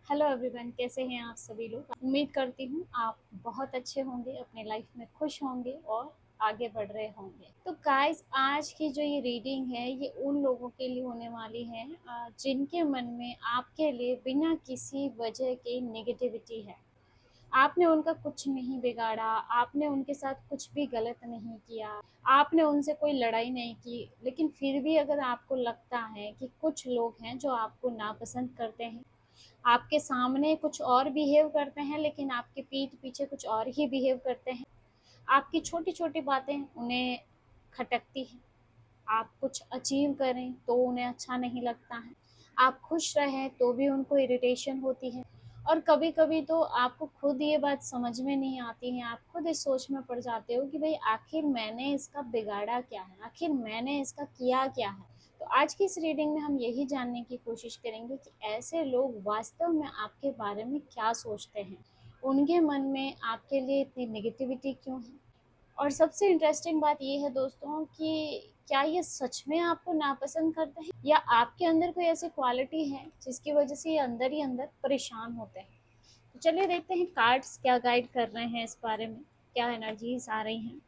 Hello everyone, कैसे हैं आप सभी लोग। उम्मीद करती हूँ आप बहुत अच्छे होंगे, अपने लाइफ में खुश होंगे और आगे बढ़ रहे होंगे। तो गाइस, आज की जो ये रीडिंग है ये उन लोगों के लिए होने वाली है जिनके मन में आपके लिए बिना किसी वजह के नेगेटिविटी है। आपने उनका कुछ नहीं बिगाड़ा, आपने उनके साथ कुछ भी गलत नहीं किया, आपने उनसे कोई लड़ाई नहीं की, लेकिन फिर भी अगर आपको लगता है कि कुछ लोग हैं जो आपको नापसंद करते हैं, आपके सामने कुछ और बिहेव करते हैं लेकिन आपके पीठ पीछे कुछ और ही बिहेव करते हैं, आपकी छोटी छोटी बातें उन्हें खटकती हैं, आप कुछ अचीव करें तो उन्हें अच्छा नहीं लगता है, आप खुश रहें तो भी उनको इरिटेशन होती है। और कभी कभी तो आपको खुद ये बात समझ में नहीं आती है, आप खुद इस सोच में पड़ जाते हो कि भाई आखिर मैंने इसका बिगाड़ा क्या है, आखिर मैंने इसका किया क्या है। तो आज की इस रीडिंग में हम यही जानने की कोशिश करेंगे कि ऐसे लोग वास्तव में आपके बारे में क्या सोचते हैं, उनके मन में आपके लिए इतनी नेगेटिविटी क्यों है। और सबसे इंटरेस्टिंग बात ये है दोस्तों कि क्या ये सच में आपको नापसंद करते हैं या आपके अंदर कोई ऐसी क्वालिटी है जिसकी वजह से ये अंदर ही अंदर परेशान होते हैं। तो चलिए देखते हैं कार्ड्स क्या गाइड कर रहे हैं इस बारे में, क्या एनर्जीज आ रही हैं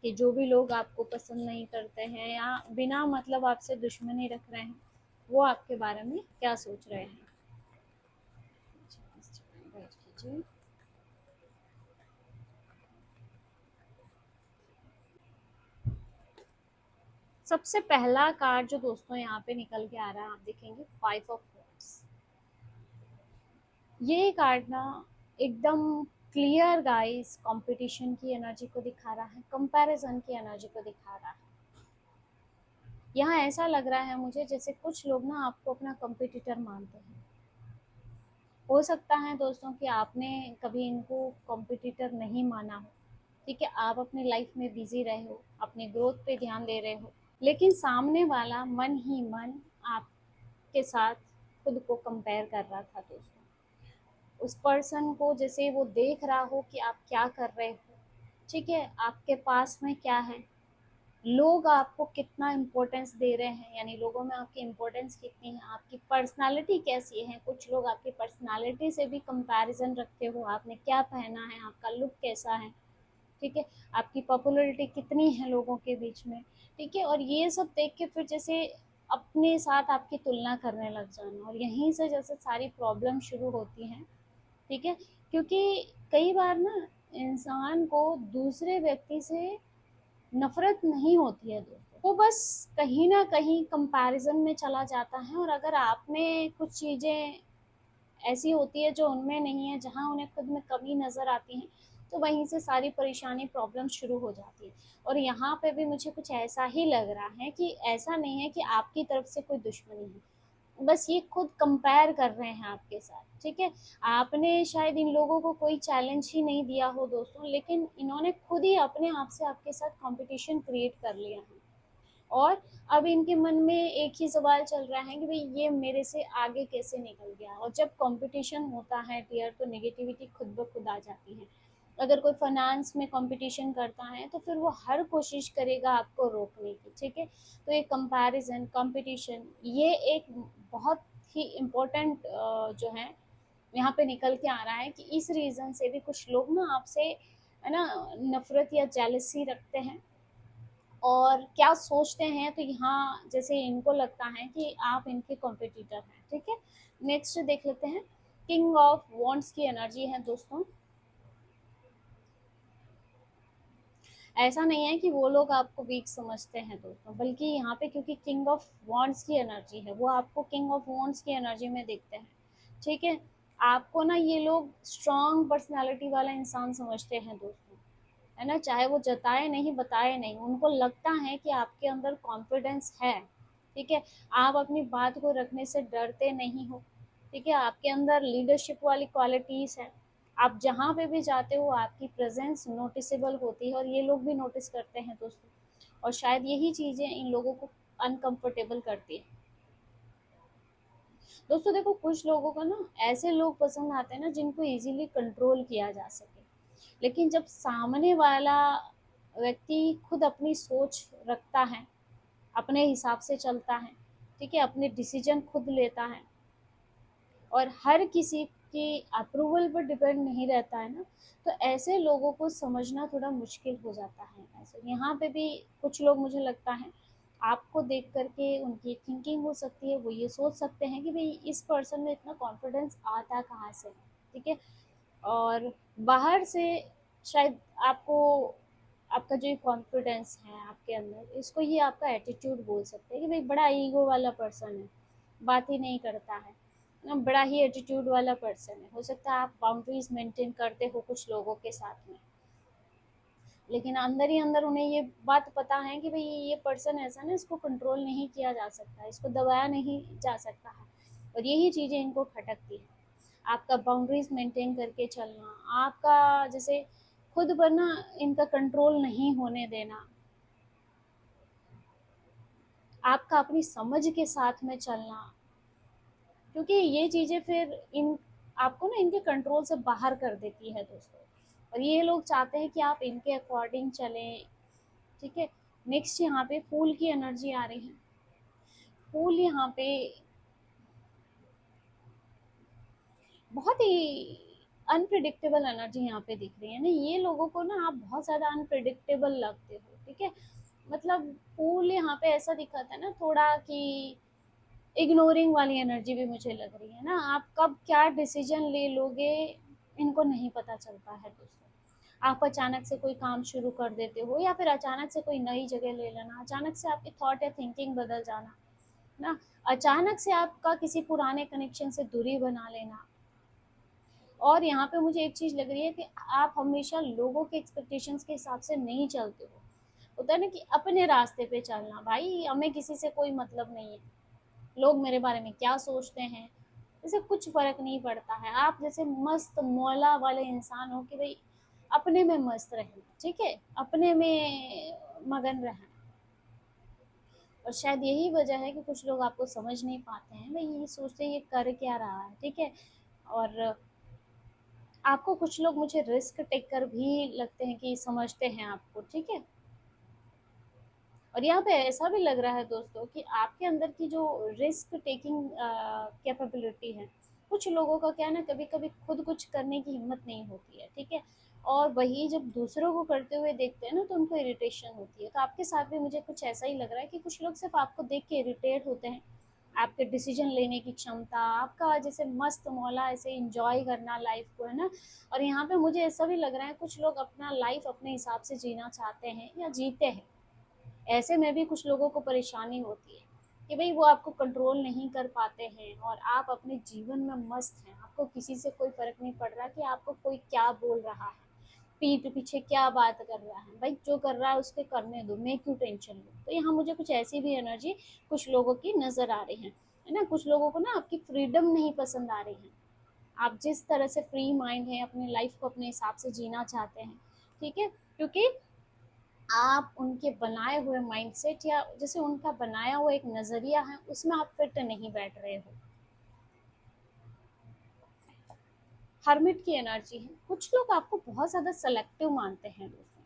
कि जो भी लोग आपको पसंद नहीं करते हैं या बिना मतलब आपसे दुश्मनी रख रहे हैं वो आपके बारे में क्या सोच रहे हैं। बैठ कीजिए। सबसे पहला कार्ड जो दोस्तों यहाँ पे निकल के आ रहा है, आप देखेंगे 5 ऑफ वॉन्ड्स। ये कार्ड ना एकदम क्लियर गाइस कंपटीशन की एनर्जी को दिखा रहा है, कंपैरिजन की एनर्जी को दिखा रहा है। यहाँ ऐसा लग रहा है मुझे जैसे कुछ लोग ना आपको अपना कंपटीटर मानते हैं। हो सकता है दोस्तों कि आपने कभी इनको कंपटीटर नहीं माना हो, ठीक है, आप अपनी लाइफ में बिजी रहे हो, अपने ग्रोथ पे ध्यान दे रहे हो, लेकिन सामने वाला मन ही मन आपके साथ खुद को कंपेयर कर रहा था दोस्तों। उस पर्सन को जैसे वो देख रहा हो कि आप क्या कर रहे हो, ठीक है, आपके पास में क्या है, लोग आपको कितना इम्पोर्टेंस दे रहे हैं, यानी लोगों में आपकी इम्पोर्टेंस कितनी है, आपकी पर्सनालिटी कैसी है। कुछ लोग आपकी पर्सनालिटी से भी कंपैरिजन रखते हो, आपने क्या पहना है, आपका लुक कैसा है, ठीक है, आपकी पॉपुलैरिटी कितनी है लोगों के बीच में, ठीक है। और ये सब देख के फिर जैसे अपने साथ आपकी तुलना करने लग जाना, और यहीं से जैसे सारी प्रॉब्लम शुरू होती हैं, ठीक है। क्योंकि कई बार ना इंसान को दूसरे व्यक्ति से नफरत नहीं होती है दोस्तों, वो बस कहीं ना कहीं कंपैरिजन में चला जाता है। और अगर आपने कुछ चीजें ऐसी होती है जो उनमें नहीं है, जहाँ उन्हें खुद में कमी नजर आती है, तो वहीं से सारी परेशानी प्रॉब्लम शुरू हो जाती है। और यहाँ पे भी मुझे कुछ ऐसा ही लग रहा है कि ऐसा नहीं है कि आपकी तरफ से कोई दुश्मनी है, बस ये खुद कंपेयर कर रहे हैं आपके साथ, ठीक है। आपने शायद इन लोगों को कोई चैलेंज ही नहीं दिया हो दोस्तों, लेकिन इन्होंने खुद ही अपने आप से आपके साथ कंपटीशन क्रिएट कर लिया है। और अब इनके मन में एक ही सवाल चल रहा है कि भाई ये मेरे से आगे कैसे निकल गया। और जब कंपटीशन होता है डियर, तो नेगेटिविटी खुद ब खुद आ जाती है। अगर कोई फाइनेंस में कंपटीशन करता है तो फिर वो हर कोशिश करेगा आपको रोकने की, ठीक है। तो ये कंपैरिजन, कंपटीशन, ये एक बहुत ही इम्पोर्टेंट जो है यहाँ पे निकल के आ रहा है कि इस रीज़न से भी कुछ लोग ना आपसे, है ना, नफरत या जेलसी रखते हैं। और क्या सोचते हैं, तो यहाँ जैसे इनको लगता है कि आप इनके कॉम्पिटिटर हैं, ठीक है। नेक्स्ट देख लेते हैं, किंग ऑफ वॉन्ड्स की एनर्जी है दोस्तों। ऐसा नहीं है कि वो लोग आपको वीक समझते हैं दोस्तों, बल्कि यहाँ पे क्योंकि किंग ऑफ वॉन्ड्स की एनर्जी है, वो आपको किंग ऑफ वॉन्ड्स की एनर्जी में देखते हैं, ठीक है। आपको ना ये लोग स्ट्रॉन्ग पर्सनालिटी वाला इंसान समझते हैं दोस्तों, है ना, चाहे वो जताए नहीं, बताए नहीं, उनको लगता है कि आपके अंदर कॉन्फिडेंस है, ठीक है। आप अपनी बात को रखने से डरते नहीं हो, ठीक है, आपके अंदर लीडरशिप वाली क्वालिटीज़ है। आप जहाँ पे भी जाते हो आपकी प्रेजेंस नोटिसेबल होती है, और ये लोग भी नोटिस करते हैं दोस्तों। और शायद यही चीज़ें इन लोगों को अनकंफर्टेबल करती है दोस्तों। देखो, कुछ लोगों को ना ऐसे लोग पसंद आते हैं ना जिनको इजीली कंट्रोल किया जा सके, लेकिन जब सामने वाला व्यक्ति खुद अपनी सोच रखता है, अपने हिसाब से चलता है, ठीक है, अपने डिसीजन खुद लेता है, और हर किसी की अप्रूवल पर डिपेंड नहीं रहता है ना, तो ऐसे लोगों को समझना थोड़ा मुश्किल हो जाता है। ऐसे यहाँ पे भी कुछ लोग, मुझे लगता है आपको देख करके उनकी थिंकिंग हो सकती है, वो ये सोच सकते हैं कि भाई इस पर्सन में इतना कॉन्फिडेंस आता कहाँ से, ठीक है। और बाहर से शायद आपको, आपका जो कॉन्फिडेंस है आपके अंदर, इसको ही आपका एटीट्यूड बोल सकते हैं कि भाई बड़ा ईगो वाला पर्सन है, बात ही नहीं करता है ना, बड़ा ही एटीट्यूड वाला पर्सन है। हो सकता है आप बाउंड्रीज मेंटेन करते हो कुछ लोगों के साथ में, लेकिन अंदर ही अंदर उन्हें ये बात पता है कि भाई ये पर्सन ऐसा ना, इसको कंट्रोल नहीं किया जा सकता, इसको दबाया नहीं जा सकता है, और यही चीज़ें इनको खटकती है। आपका बाउंड्रीज मेंटेन करके चलना, आपका जैसे खुद पर ना इनका कंट्रोल नहीं होने देना, आपका अपनी समझ के साथ में चलना, क्योंकि ये चीज़ें फिर इन आपको ना इनके कंट्रोल से बाहर कर देती है दोस्तों, और ये लोग चाहते हैं कि आप इनके अकॉर्डिंग चलें, ठीक है। नेक्स्ट यहाँ पे फूल की एनर्जी आ रही है। फूल यहाँ पे बहुत ही अनप्रिडिक्टेबल एनर्जी यहाँ पे दिख रही है ना, ये लोगों को ना आप बहुत ज़्यादा अनप्रिडिक्टेबल लगते हो, ठीक है। मतलब फूल यहाँ पे ऐसा दिखाता है ना थोड़ा कि इग्नोरिंग वाली एनर्जी भी मुझे लग रही है ना, आप कब क्या डिसीजन ले लोगे इनको नहीं पता चलता है दोस्तों। आप अचानक से कोई काम शुरू कर देते हो, या फिर अचानक से कोई नई जगह ले लेना, अचानक से आपकी थॉट या थिंकिंग बदल जाना ना, अचानक से आपका किसी पुराने कनेक्शन से दूरी बना लेना। और यहाँ पे मुझे एक चीज़ लग रही है कि आप हमेशा लोगों के एक्सपेक्टेशंस के हिसाब से नहीं चलते हो। होता है ना कि अपने रास्ते पे चलना, भाई हमें किसी से कोई मतलब नहीं है, लोग मेरे बारे में क्या सोचते हैं इससे कुछ फर्क नहीं पड़ता है। आप जैसे मस्त मौला वाले इंसान हो कि भाई अपने में मस्त रहना, ठीक है, अपने में मगन रहना। और शायद यही वजह है कि कुछ लोग आपको समझ नहीं पाते हैं, भाई ये सोचते हैं ये कर क्या रहा है, ठीक है। और आपको कुछ लोग, मुझे रिस्क टेकर भी लगते हैं कि समझते हैं आपको, ठीक है। और यहाँ पे ऐसा भी लग रहा है दोस्तों कि आपके अंदर की जो रिस्क टेकिंग कैपेबिलिटी है, कुछ लोगों का क्या है ना, कभी कभी खुद कुछ करने की हिम्मत नहीं होती है, ठीक है। और वही जब दूसरों को करते हुए देखते हैं ना तो उनको इरिटेशन होती है। तो आपके साथ भी मुझे कुछ ऐसा ही लग रहा है कि कुछ लोग सिर्फ आपको देख के इरिटेट होते हैं, आपके डिसीजन लेने की क्षमता, आपका जैसे मस्त मौला ऐसे इंजॉय करना लाइफ को, है ना। और यहाँ पे मुझे ऐसा भी लग रहा है कुछ लोग अपना लाइफ अपने हिसाब से जीना चाहते हैं या जीते हैं। ऐसे में भी कुछ लोगों को परेशानी होती है कि भाई वो आपको कंट्रोल नहीं कर पाते हैं, और आप अपने जीवन में मस्त हैं, आपको किसी से कोई फर्क नहीं पड़ रहा कि आपको कोई क्या बोल रहा है, पीठ पीछे क्या बात कर रहा है, भाई जो कर रहा है उसके करने दो, मैं क्यों टेंशन लूँ। तो यहाँ मुझे कुछ ऐसी भी एनर्जी कुछ लोगों की नजर आ रही है ना। कुछ लोगों को ना आपकी फ्रीडम नहीं पसंद आ रही है, आप जिस तरह से फ्री माइंड है, अपनी लाइफ को अपने हिसाब से जीना चाहते हैं, ठीक है। क्योंकि आप उनके बनाए हुए माइंडसेट या जैसे उनका बनाया हुआ एक नज़रिया है उसमें आप फिट नहीं बैठ रहे हो। हर्मिट की एनर्जी है, कुछ लोग आपको बहुत ज़्यादा सेलेक्टिव मानते हैं दोस्तों,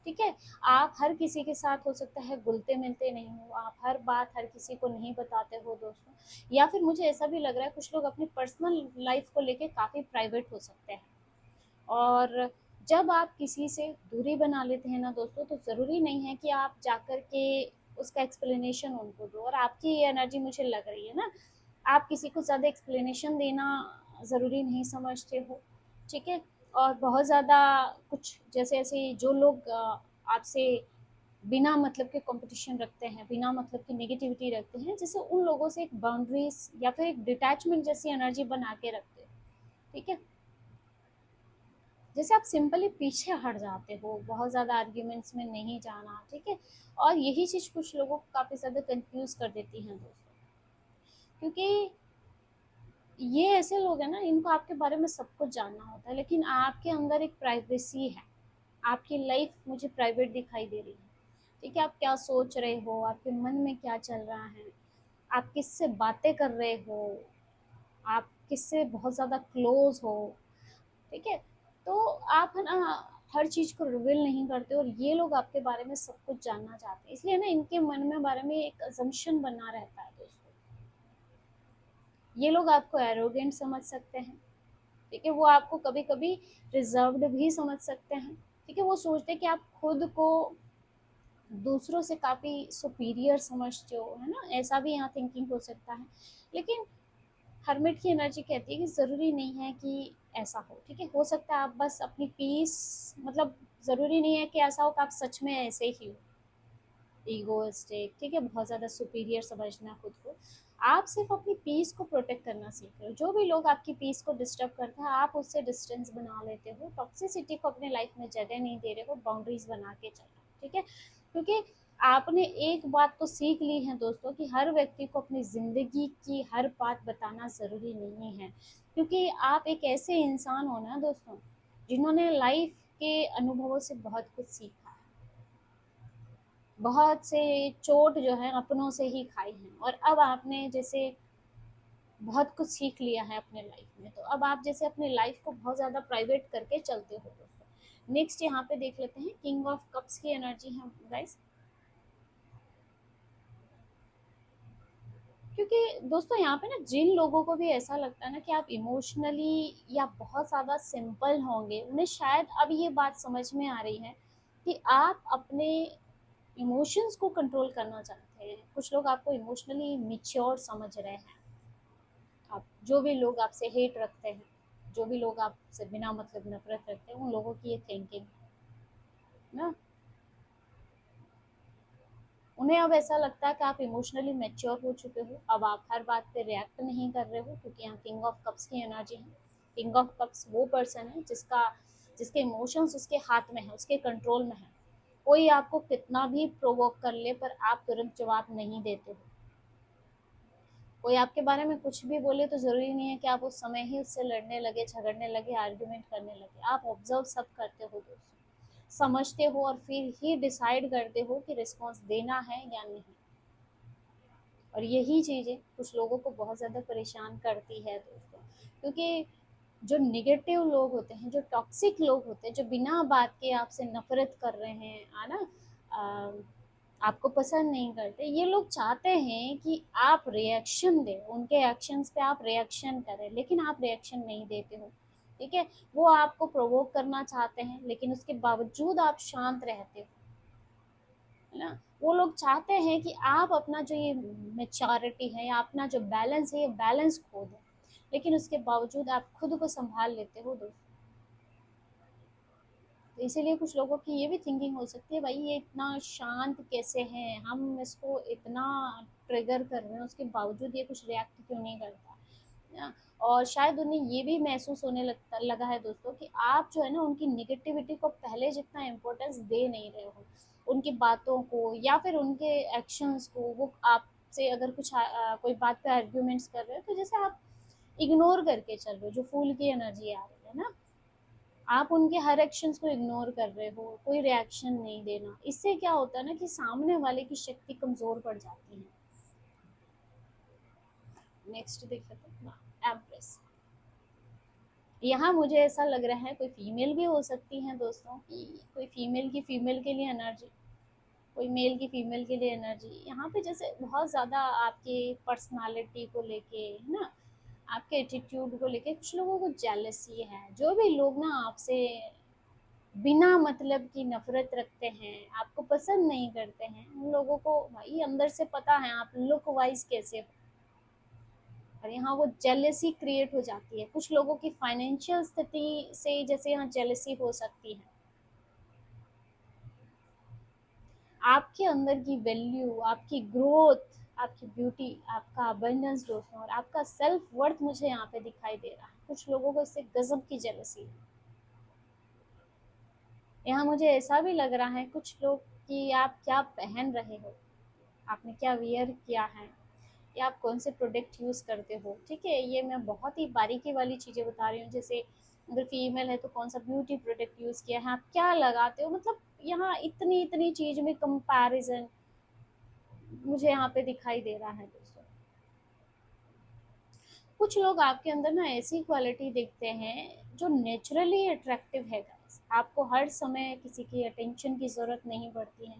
ठीक है। आप हर किसी के साथ हो सकता है घुलते मिलते नहीं हो, आप हर बात हर किसी को नहीं बताते हो दोस्तों। या फिर मुझे ऐसा भी लग रहा है कुछ लोग अपनी पर्सनल लाइफ को लेके काफ़ी प्राइवेट हो सकते हैं। और जब आप किसी से दूरी बना लेते हैं ना दोस्तों, तो ज़रूरी नहीं है कि आप जाकर के उसका एक्सप्लेनेशन उनको दो। और आपकी ये एनर्जी मुझे लग रही है ना, आप किसी को ज़्यादा एक्सप्लेनेशन देना ज़रूरी नहीं समझते हो, ठीक है। और बहुत ज़्यादा कुछ जैसे ऐसे जो लोग आपसे बिना मतलब के कंपटीशन रखते हैं, बिना मतलब की नेगेटिविटी रखते हैं, जैसे उन लोगों से एक बाउंड्रीज या फिर एक डिटैचमेंट जैसी एनर्जी बना के रखते हो, ठीक है। जैसे आप सिंपली पीछे हट जाते हो, बहुत ज़्यादा आर्ग्यूमेंट्स में नहीं जाना, ठीक है। और यही चीज़ कुछ लोगों को काफ़ी ज़्यादा कंफ्यूज कर देती है दोस्तों, क्योंकि ये ऐसे लोग हैं ना, इनको आपके बारे में सब कुछ जानना होता है, लेकिन आपके अंदर एक प्राइवेसी है, आपकी लाइफ मुझे प्राइवेट दिखाई दे रही है, ठीक है। आप क्या सोच रहे हो, आपके मन में क्या चल रहा है, आप किससे बातें कर रहे हो, आप किससे बहुत ज़्यादा क्लोज हो, ठीक है। तो आप है ना हर चीज़ को रिवील नहीं करते, और ये लोग आपके बारे में सब कुछ जानना चाहते हैं, इसलिए ना इनके मन में बारे में एक अजम्पशन बना रहता है दोस्तों। ये लोग आपको एरोगेंट समझ सकते हैं, ठीक है। वो आपको कभी कभी रिजर्व्ड भी समझ सकते हैं, ठीक है। वो सोचते हैं कि आप खुद को दूसरों से काफ़ी सुपीरियर समझते हो, है ना, ऐसा भी यहाँ थिंकिंग हो सकता है। लेकिन हर्मिट की एनर्जी कहती है कि ज़रूरी नहीं है कि ऐसा हो, ठीक है। हो सकता है आप बस अपनी पीस, मतलब ज़रूरी नहीं है कि ऐसा हो कि आप सच में ऐसे ही हो, ईगोइस्टिक, ठीक है, बहुत ज़्यादा सुपीरियर समझना खुद को। आप सिर्फ अपनी पीस को प्रोटेक्ट करना सीख रहे हो। जो भी लोग आपकी पीस को डिस्टर्ब करते हैं, आप उससे डिस्टेंस बना लेते हो, टॉक्सिसिटी को अपने लाइफ में जगह नहीं दे रहे हो, बाउंड्रीज बना के चल रहे हो, ठीक है। क्योंकि आपने एक बात तो सीख ली है दोस्तों कि हर व्यक्ति को अपनी ज़िंदगी की हर बात बताना ज़रूरी नहीं है, क्योंकि आप एक ऐसे इंसान हो ना दोस्तों, जिन्होंने लाइफ के अनुभवों से बहुत कुछ सीखा है, बहुत से चोट जो है अपनों से ही खाई हैं, और अब आपने जैसे बहुत कुछ सीख लिया है अपने लाइफ में, तो अब आप जैसे अपने लाइफ को बहुत ज़्यादा प्राइवेट करके चलते हो दोस्तों। नेक्स्ट यहाँ पे देख लेते हैं, किंग ऑफ कप्स की एनर्जी है गाइस। क्योंकि दोस्तों यहाँ पे ना जिन लोगों को भी ऐसा लगता है ना कि आप इमोशनली या बहुत ज़्यादा सिंपल होंगे, उन्हें शायद अब ये बात समझ में आ रही है कि आप अपने इमोशंस को कंट्रोल करना चाहते हैं। कुछ लोग आपको इमोशनली मिच्योर समझ रहे हैं। आप जो भी लोग आपसे हेट रखते हैं, जो भी लोग आपसे बिना मतलब नफरत रखते हैं, उन लोगों की ये थिंकिंग है ना। उन्हें अब ऐसा लगता है कि आप इमोशनली मैच्योर हो चुके हो, अब आप हर बात पे रिएक्ट नहीं कर रहे हो, क्योंकि यहाँ किंग ऑफ कप्स की एनर्जी है। किंग ऑफ कप्स वो पर्सन है जिसके इमोशंस उसके हाथ में है, उसके कंट्रोल में है। कोई आपको कितना भी प्रोवोक कर ले, पर आप तुरंत जवाब नहीं देते हो। कोई आपके बारे में कुछ भी बोले तो ज़रूरी नहीं है कि आप उस समय ही उससे लड़ने लगे, झगड़ने लगे, आर्ग्यूमेंट करने लगे। आप ऑब्जर्व सब करते हो दोस्तों, समझते हो, और फिर ही डिसाइड करते हो कि रिस्पॉन्स देना है या नहीं। और यही चीज़ें कुछ लोगों को बहुत ज़्यादा परेशान करती है दोस्तों, क्योंकि जो निगेटिव लोग होते हैं, जो टॉक्सिक लोग होते हैं, जो बिना बात के आपसे नफरत कर रहे हैं, है ना, आपको पसंद नहीं करते, ये लोग चाहते हैं कि आप रिएक्शन दें, उनके एक्शंस पे आप रिएक्शन करें, लेकिन आप रिएक्शन नहीं देते हो, ठीक है। वो आपको प्रोवोक करना चाहते हैं, लेकिन उसके बावजूद आप शांत रहते हो, है ना। वो लोग चाहते हैं कि आप अपना जो ये मेच्योरिटी है या अपना जो बैलेंस है, ये बैलेंस खो दें, लेकिन उसके बावजूद आप खुद को संभाल लेते हो दोस्तों। तो इसीलिए कुछ लोगों की ये भी थिंकिंग हो सकती है, भाई ये इतना शांत कैसे हैं, हम इसको इतना ट्रिगर कर रहे हैं, उसके बावजूद ये कुछ रिएक्ट क्यों नहीं करता, है ना। और शायद उन्हें ये भी महसूस होने लगा है दोस्तों कि आप जो है ना उनकी निगेटिविटी को पहले जितना इम्पोर्टेंस दे नहीं रहे हो, उनकी बातों को या फिर उनके एक्शंस को। वो आपसे अगर कुछ कोई बात पे आर्ग्यूमेंट्स कर रहे हो, तो जैसे आप इग्नोर करके चल रहे हो, जो फूल की एनर्जी आ रही है ना, आप उनके हर एक्शंस को इग्नोर कर रहे हो, कोई रिएक्शन नहीं देना। इससे क्या होता है ना कि सामने वाले की शक्ति कमजोर पड़ जाती है। नेक्स्ट देख लेते हैं, एम्प्रेस। यहाँ मुझे ऐसा लग रहा है कोई फीमेल भी हो सकती है दोस्तों, कि कोई फीमेल की फीमेल के लिए एनर्जी, कोई मेल की फीमेल के लिए एनर्जी। यहाँ पे जैसे बहुत ज़्यादा आपकी पर्सनालिटी को लेके, है ना, आपके एटीट्यूड को लेके कुछ लोगों को जेलसी है। जो भी लोग ना आपसे बिना मतलब की नफरत रखते हैं, आपको पसंद नहीं करते हैं, उन लोगों को भाई अंदर से पता है आप लुक वाइज कैसे हो, और यहाँ वो जेलसी क्रिएट हो जाती है। कुछ लोगों की फाइनेंशियल स्थिति से जैसे यहाँ जेलसी हो सकती है। आपके अंदर की वैल्यू, आपकी ग्रोथ, आपकी ब्यूटी, आपका अबंडेंस दोस्तों, और आपका सेल्फ वर्थ मुझे यहाँ पे दिखाई दे रहा है। कुछ लोगों को इससे गजब की जेलसी है। यहाँ मुझे ऐसा भी लग रहा है कुछ लोग कि आप क्या पहन रहे हो, आपने क्या वियर किया है, या आप कौन से प्रोडक्ट यूज़ करते हो, ठीक है। ये मैं बहुत ही बारीकी वाली चीज़ें बता रही हूँ। जैसे अगर फीमेल है तो कौन सा ब्यूटी प्रोडक्ट यूज़ किया है, आप क्या लगाते हो, मतलब यहाँ इतनी इतनी चीज़ में कंपैरिजन मुझे यहाँ पे दिखाई दे रहा है दोस्तों। कुछ लोग आपके अंदर ना ऐसी क्वालिटी देखते हैं जो नेचुरली अट्रैक्टिव है गाइस। आपको हर समय किसी की अटेंशन की ज़रूरत नहीं पड़ती है,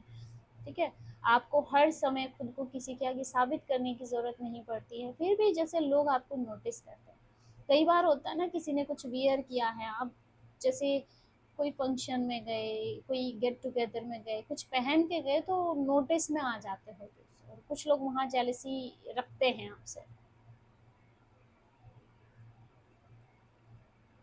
ठीक है, आपको हर समय खुद को किसी के आगे साबित करने की ज़रूरत नहीं पड़ती है, फिर भी जैसे लोग आपको नोटिस करते हैं। कई बार होता है ना, किसी ने कुछ वियर किया है, आप जैसे कोई फंक्शन में गए, कोई गेट टुगेदर में गए, कुछ पहन के गए तो नोटिस में आ जाते हो दूसरे, और कुछ लोग वहाँ जेलसी रखते हैं आपसे,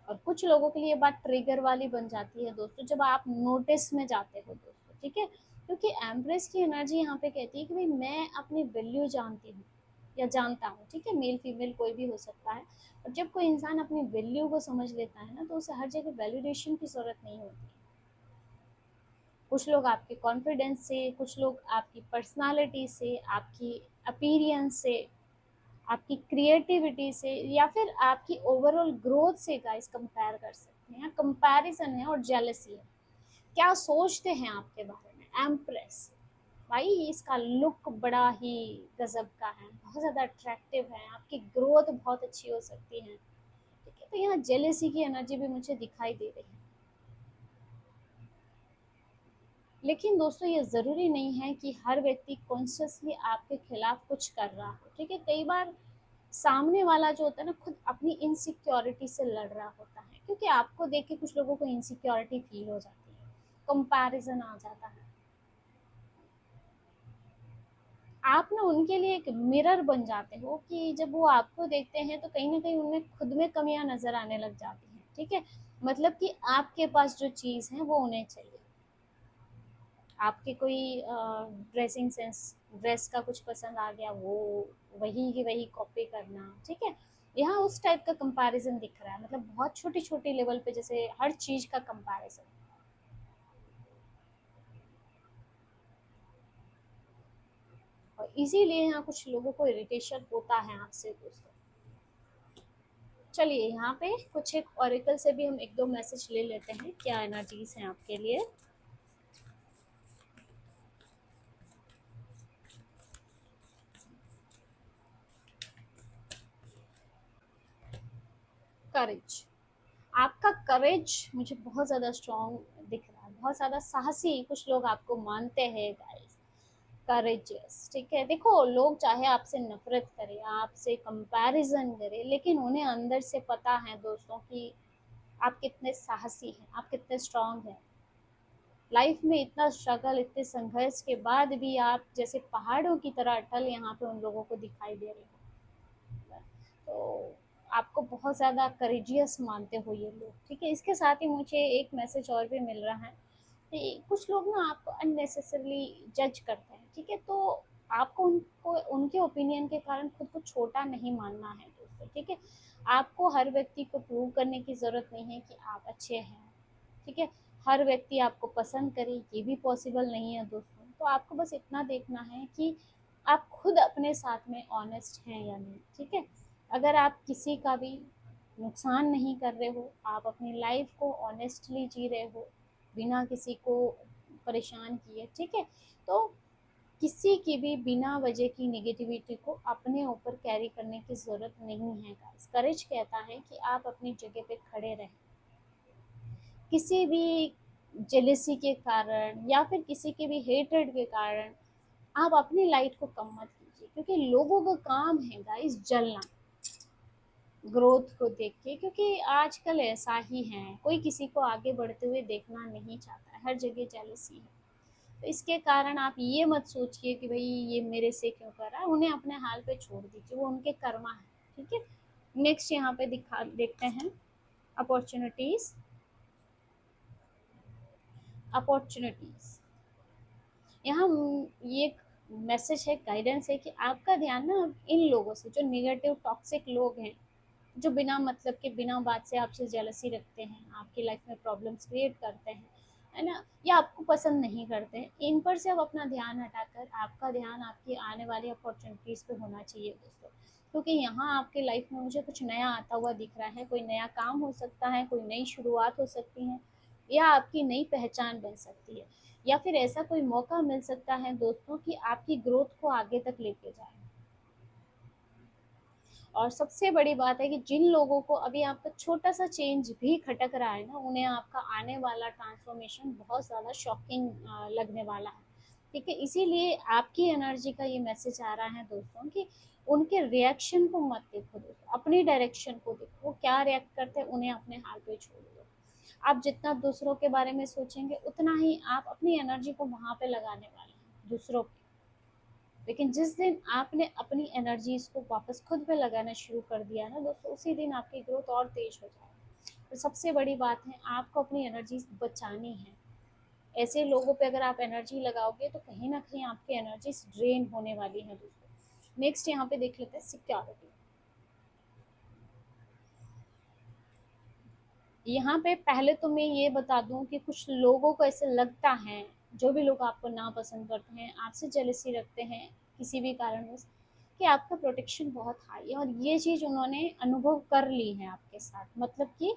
और कुछ लोगों के लिए बात ट्रिगर वाली बन जाती है दोस्तों, जब आप नोटिस में जाते हो दोस्तों, ठीक है। क्योंकि एम्प्रेस की एनर्जी यहाँ पे कहती है कि भाई मैं अपनी वैल्यू जानती हूँ या जानता हूँ, ठीक है, मेल फीमेल कोई भी हो सकता है। और जब कोई इंसान अपनी वैल्यू को समझ लेता है ना, तो उसे हर जगह वैलिडेशन की जरूरत नहीं होती। कुछ लोग आपके कॉन्फिडेंस से, कुछ लोग आपकी पर्सनालिटी से, आपकी अपीयरेंस से, आपकी क्रिएटिविटी से, या फिर आपकी ओवरऑल ग्रोथ से गाइस कंपेयर कर सकते हैं। कंपैरिजन है और जेलसी है। क्या सोचते हैं आपके बारे में एम्प्रेस? भाई इसका लुक बड़ा ही गजब का है, बहुत ज़्यादा अट्रैक्टिव है, आपकी ग्रोथ बहुत अच्छी हो सकती है, ठीक है। तो यहाँ जेलसी की एनर्जी भी मुझे दिखाई दे रही है। लेकिन दोस्तों ये ज़रूरी नहीं है कि हर व्यक्ति कॉन्शियसली आपके खिलाफ कुछ कर रहा हो, ठीक है। कई बार सामने वाला जो होता है ना, खुद अपनी इनसिक्योरिटी से लड़ रहा होता है, क्योंकि आपको देख के कुछ लोगों को इनसिक्योरिटी फील हो जाती है, कंपैरिजन आ जाता है। आप ना उनके लिए एक मिरर बन जाते हो, कि जब वो आपको देखते हैं तो कहीं ना कहीं उनमें खुद में कमियां नजर आने लग जाती हैं, ठीक है। मतलब कि आपके पास जो चीज़ है वो उन्हें चाहिए। आपके कोई ड्रेसिंग सेंस, ड्रेस का कुछ पसंद आ गया, वो वही की वही कॉपी करना, ठीक है। यहाँ उस टाइप का कंपैरिजन दिख रहा है, मतलब बहुत छोटी छोटी लेवल पे, जैसे हर चीज का कंपैरिजन। और इसीलिए यहाँ कुछ लोगों को इरिटेशन होता है आपसे दोस्तों। चलिए यहाँ पे कुछ एक ऑरिकल से भी हम एक दो मैसेज ले लेते हैं, क्या एनर्जीज हैं आपके लिए। करेज, आपका करेज मुझे बहुत ज़्यादा स्ट्रॉन्ग दिख रहा है, बहुत ज़्यादा साहसी कुछ लोग आपको मानते हैं गाइस, करेजियस, ठीक है। देखो, लोग चाहे आपसे नफरत करें, आपसे कंपैरिजन करें, लेकिन उन्हें अंदर से पता है दोस्तों कि आप कितने साहसी हैं, आप कितने स्ट्रांग हैं। लाइफ में इतना स्ट्रगल, इतने संघर्ष के बाद भी आप जैसे पहाड़ों की तरह अटल यहाँ पे उन लोगों को दिखाई दे रहे हो, तो आपको बहुत ज़्यादा करेजियस मानते हो ये लोग, ठीक है। इसके साथ ही मुझे एक मैसेज और भी मिल रहा है कि कुछ लोग ना आपको अननेसेसरली जज करते हैं, ठीक है। तो आपको उनको उनके ओपिनियन के कारण खुद को छोटा नहीं मानना है दोस्तों, ठीक है। आपको हर व्यक्ति को प्रूव करने की ज़रूरत नहीं है कि आप अच्छे हैं, ठीक है। हर व्यक्ति आपको पसंद करे ये भी पॉसिबल नहीं है दोस्तों। तो आपको बस इतना देखना है कि आप खुद अपने साथ में ऑनेस्ट हैं या नहीं, ठीक है। अगर आप किसी का भी नुकसान नहीं कर रहे हो, आप अपनी लाइफ को ऑनेस्टली जी रहे हो बिना किसी को परेशान किए, ठीक है, तो किसी की भी बिना वजह की नेगेटिविटी को अपने ऊपर कैरी करने की ज़रूरत नहीं है गाइस। करेज कहता है कि आप अपनी जगह पे खड़े रहें, किसी भी जेलेसी के कारण या फिर किसी के भी हेट्रेड के कारण आप अपनी लाइट को कम मत कीजिए, क्योंकि लोगों का काम है गाइस जलना ग्रोथ को देख के। क्योंकि आजकल ऐसा ही है, कोई किसी को आगे बढ़ते हुए देखना नहीं चाहता है, हर जगह जेलसी है। तो इसके कारण आप ये मत सोचिए कि भाई ये मेरे से क्यों कर रहा है, उन्हें अपने हाल पे छोड़ दीजिए, वो उनके कर्मा है, ठीक है। नेक्स्ट यहाँ पे दिखा देखते हैं अपॉर्चुनिटीज। अपॉर्चुनिटीज यहाँ ये मैसेज है, गाइडेंस है कि आपका ध्यान ना इन लोगों से, जो निगेटिव टॉक्सिक लोग हैं, जो बिना मतलब के बिना बात से आपसे जेलसी रखते हैं, आपकी लाइफ में प्रॉब्लम्स क्रिएट करते हैं, है ना, या आपको पसंद नहीं करते हैं, इन पर से आप अपना ध्यान हटाकर आपका ध्यान आपकी आने वाली अपॉर्चुनिटीज़ पे होना चाहिए दोस्तों। क्योंकि यहाँ आपके लाइफ में मुझे कुछ नया आता हुआ दिख रहा है, कोई नया काम हो सकता है, कोई नई शुरुआत हो सकती है, या आपकी नई पहचान बन सकती है, या फिर ऐसा कोई मौका मिल सकता है दोस्तों कि आपकी ग्रोथ को आगे तक लेके जाए। और सबसे बड़ी बात है कि जिन लोगों को अभी आपका छोटा सा चेंज भी खटक रहा है ना, उन्हें आपका आने वाला ट्रांसफॉर्मेशन बहुत ज़्यादा शॉकिंग लगने वाला है। ठीक है, इसीलिए आपकी एनर्जी का ये मैसेज आ रहा है दोस्तों कि उनके रिएक्शन को मत देखो दोस्तों, अपनी डायरेक्शन को देखो, वो क्या रिएक्ट करते हैं उन्हें अपने हाल पे छोड़ दो। आप जितना दूसरों के बारे में सोचेंगे उतना ही आप अपनी एनर्जी को वहां पे लगाने वाले हैं दूसरों पे। लेकिन जिस दिन आपने अपनी एनर्जीज को वापस खुद पे लगाना शुरू कर दिया ना दोस्तों, उसी दिन आपकी ग्रोथ और तेज हो जाएगी। तो सबसे बड़ी बात है, आपको अपनी एनर्जी बचानी है। ऐसे लोगों पे अगर आप एनर्जी लगाओगे तो कहीं ना कहीं आपकी एनर्जी ड्रेन होने वाली है दोस्तों। नेक्स्ट यहाँ पे देख लेते हैं सिक्योरिटी। यहाँ पे पहले तो मैं ये बता दूं कि कुछ लोगों को ऐसे लगता है, जो भी लोग आपको नापसंद करते हैं, आपसे जेलसी रखते हैं किसी भी कारणवश, कि आपका प्रोटेक्शन बहुत हाई है, और ये चीज़ उन्होंने अनुभव कर ली है आपके साथ। मतलब कि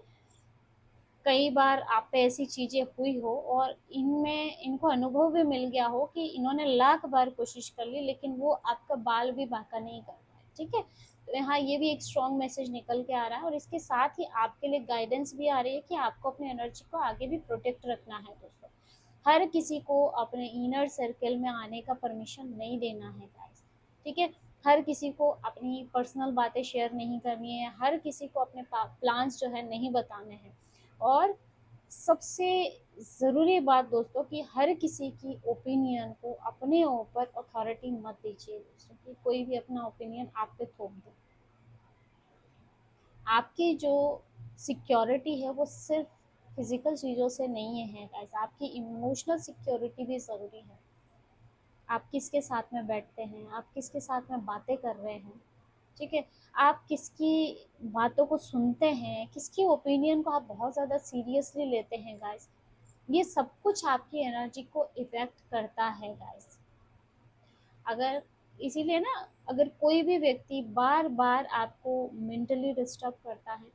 कई बार आप पे ऐसी चीज़ें हुई हो और इनमें इनको अनुभव भी मिल गया हो कि इन्होंने लाख बार कोशिश कर ली लेकिन वो आपका बाल भी बांका नहीं कर पाए। ठीक है, तो यहाँ ये भी एक स्ट्रॉन्ग मैसेज निकल के आ रहा है, और इसके साथ ही आपके लिए गाइडेंस भी आ रही है कि आपको अपनी एनर्जी को आगे भी प्रोटेक्ट रखना है दोस्तों। हर किसी को अपने इनर सर्कल में आने का परमिशन नहीं देना है गाइस। ठीक है, हर किसी को अपनी पर्सनल बातें शेयर नहीं करनी है, हर किसी को अपने प्लान्स जो है नहीं बताने हैं। और सबसे ज़रूरी बात दोस्तों कि हर किसी की ओपिनियन को अपने ऊपर अथॉरिटी मत दीजिए दोस्तों, कि कोई भी अपना ओपिनियन आप पे थोप दे। आपकी जो सिक्योरिटी है वो सिर्फ फिजिकल चीज़ों से नहीं है गाइस, आपकी इमोशनल सिक्योरिटी भी ज़रूरी है। आप किसके साथ में बैठते हैं, आप किसके साथ में बातें कर रहे हैं, ठीक है, आप किसकी बातों को सुनते हैं, किसकी ओपिनियन को आप बहुत ज़्यादा सीरियसली लेते हैं गाइस, ये सब कुछ आपकी एनर्जी को इफेक्ट करता है गाइस। अगर इसीलिए ना, अगर कोई भी व्यक्ति बार बार आपको मेंटली डिस्टर्ब करता है,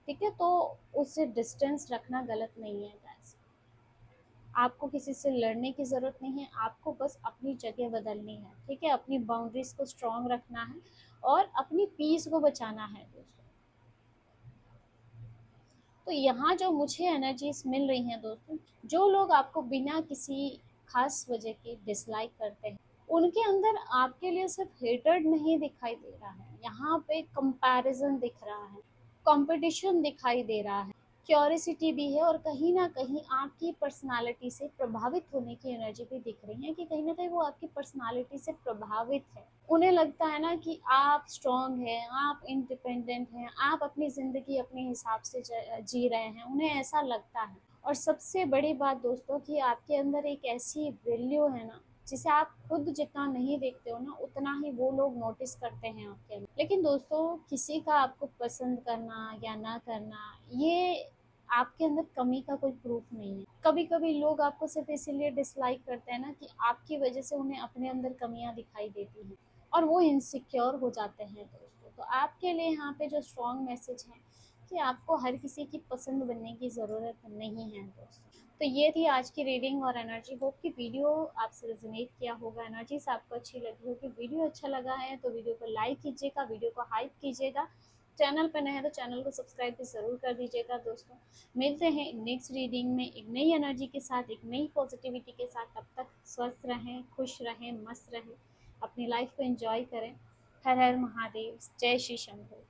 ठीक है, तो उससे डिस्टेंस रखना गलत नहीं है गाइस। आपको किसी से लड़ने की ज़रूरत नहीं है, आपको बस अपनी जगह बदलनी है। ठीक है, अपनी बाउंड्रीज को स्ट्रॉन्ग रखना है और अपनी पीस को बचाना है दोस्तों। तो यहाँ जो मुझे एनर्जीज मिल रही हैं दोस्तों, जो लोग आपको बिना किसी खास वजह के डिसलाइक करते हैं, उनके अंदर आपके लिए सिर्फ हेटर्ड नहीं दिखाई दे रहा है, यहाँ पे कंपैरिजन दिख रहा है, कंपटीशन दिखाई दे रहा है, क्यूरियोसिटी भी है, और कहीं ना कहीं आपकी पर्सनालिटी से प्रभावित होने की एनर्जी भी दिख रही है, कि कहीं ना कहीं वो आपकी पर्सनालिटी से प्रभावित है। उन्हें लगता है ना कि आप स्ट्रांग हैं, आप इंडिपेंडेंट हैं, आप अपनी ज़िंदगी अपने हिसाब से जी रहे हैं, उन्हें ऐसा लगता है। और सबसे बड़ी बात दोस्तों कि आपके अंदर एक ऐसी वैल्यू है ना, जिसे आप खुद जितना नहीं देखते हो ना, उतना ही वो लोग नोटिस करते हैं आपके अंदर। लेकिन दोस्तों, किसी का आपको पसंद करना या ना करना, ये आपके अंदर कमी का कोई प्रूफ नहीं है। कभी कभी लोग आपको सिर्फ इसीलिए डिसलाइक करते हैं ना कि आपकी वजह से उन्हें अपने अंदर कमियां दिखाई देती हैं और वो इनसिक्योर हो जाते हैं दोस्तों। तो आपके लिए यहाँ पे जो स्ट्रॉन्ग मैसेज है कि आपको हर किसी की पसंद बनने की ज़रूरत नहीं है दोस्तों। तो ये थी आज की रीडिंग और एनर्जी। होप कि वीडियो आपसे रेजोनेट किया होगा, एनर्जीज आपको अच्छी लगी होगी। वीडियो अच्छा लगा है तो वीडियो को लाइक कीजिएगा, वीडियो को हाइप कीजिएगा। चैनल पर नए हैं तो चैनल को सब्सक्राइब भी ज़रूर कर दीजिएगा दोस्तों। मिलते हैं नेक्स्ट रीडिंग में एक नई एनर्जी के साथ, एक नई पॉजिटिविटी के साथ। तब तक स्वस्थ रहें, खुश रहें, मस्त रहें, अपनी लाइफ को एंजॉय करें। हर हर महादेव, जय श्री शंकर।